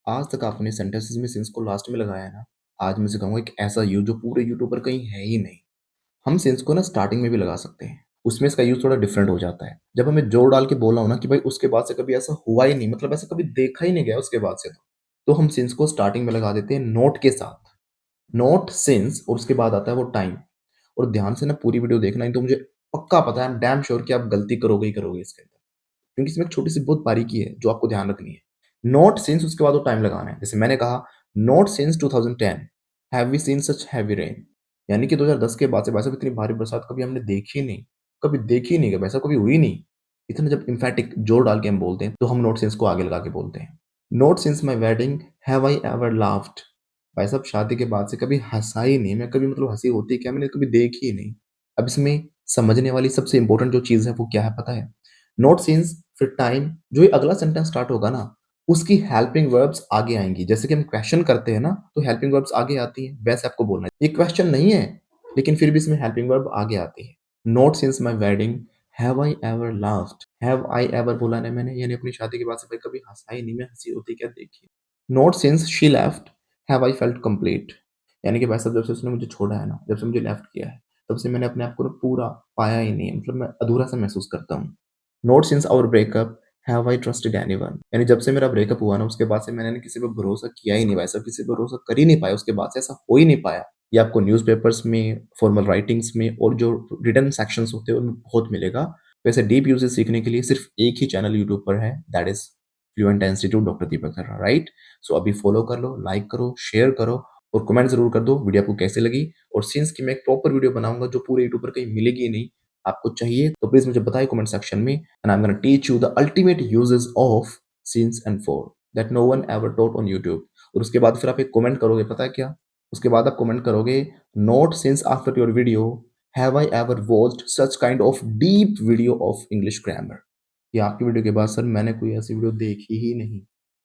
आज तक आपने सेंटेंसेस में सिंस को लास्ट में लगाया है ना, आज मैं सिखाऊँगा एक ऐसा यूज़ जो पूरे यूट्यूब पर कहीं है ही नहीं। हम सिंस को ना स्टार्टिंग में भी लगा सकते हैं, उसमें इसका यूज़ थोड़ा डिफरेंट हो जाता है। जब हमें जोर डाल के बोलना हो ना कि भाई उसके बाद से कभी ऐसा हुआ ही नहीं, मतलब ऐसा कभी देखा ही नहीं गया उसके बाद से तो हम सिंस को स्टार्टिंग में लगा देते हैं नोट के साथ। नोट सिंस और उसके बाद आता है वो टाइम। और ध्यान से ना पूरी वीडियो देखना, नहीं तो मुझे पक्का पता है, आई एम डैम श्योर कि आप गलती करोगे ही करोगे इसके अंदर। क्योंकि इसमें एक छोटी-सी बहुत बारीकी है जो आपको ध्यान रखनी है। नॉट सिंस उसके बाद वो टाइम लगाना है। जैसे मैंने कहा not since 2010 have we seen such heavy rain, यानी कि 2010 के बाद से भाई साहब इतनी भारी बरसात कभी हमने देखी नहीं, कभी देखी नहीं, कभी ऐसा कभी हुई नहीं। इतना जब एम्फैटिक जोर डाल के हम बोलते हैं तो हम नॉट सिंस को आगे लगा के बोलते हैं। Not since my wedding have I ever laughed, भाई साहब शादी के बाद से कभी हँसा ही नहीं मैं, कभी मतलब हँसी होती क्या मैंने कभी देखी ही नहीं। अब इसमें समझने वाली सबसे इम्पोर्टेंट जो चीज़ है वो क्या है पता है? नॉट सिंस फिर टाइम, जो ये अगला सेंटेंस स्टार्ट होगा ना, उसकी हेल्पिंग वर्ब्स आगे आएँगी। जैसे कि हम क्वेश्चन करते हैं ना, तो हेल्पिंग वर्ब्स आगे आती हैं, वैसे आपको बोलना है। ये क्वेश्चन नहीं है, लेकिन फिर भी इसमें हेल्पिंग वर्ब आगे आती है। Not since my wedding have I ever laughed, have I ever बोला ना मैंने, यानी अपनी शादी के बाद से भाई कभी हँसा ही नहीं मैं, हँसी होती क्या देखी। Not since she left have I felt complete, यानी कि भाई साहब जब से उसने मुझे छोड़ा है ना, जब से मुझे लेफ्ट किया है, तब से मैंने अपने आप को ना पूरा पाया ही नहीं है, मतलब मैं अधूरा-सा महसूस करता हूँ। Not since our breakup have I trusted anyone, यानी जब से मेरा ब्रेकअप हुआ ना उसके बाद से मैंने किसी पे भरोसा किया ही नहीं भाई साहब, किसी पे भरोसा कर ही नहीं पाया, उसके बाद से ऐसा हो ही नहीं पाया। ये आपको न्यूज़पेपर्स में, फॉर्मल राइटिंग्स में और जो रिटन सेक्शंस होते हैं उनमें बहुत मिलेगा। वैसे डीप यूसेज सीखने के लिए सिर्फ एक ही चैनल यूट्यूब पर है, that is fluent institute doctor Deepak Khanna, right? So अभी फॉलो कर लो, लाइक करो, शेयर करो और कमेंट ज़रूर कर दो वीडियो आपको कैसी लगी। और सिंस की मैं एक प्रॉपर वीडियो बनाऊँगा जो पूरे यूट्यूब पर कहीं मिलेगी ही नहीं, आपको चाहिए तो प्लीज़ मुझे बताइए कमेंट सेक्शन में, and I am gonna teach you the ultimate uses of since and for that no one ever taught on YouTube. और उसके बाद फिर आप एक कमेंट करोगे, पता है क्या? उसके बाद आप कमेंट करोगे, note since after your video have I ever watched such kind of deep video of English grammar. ये आपकी वीडियो के बाद सर मैंने कोई ऐसी वीडियो देखी ही नहीं।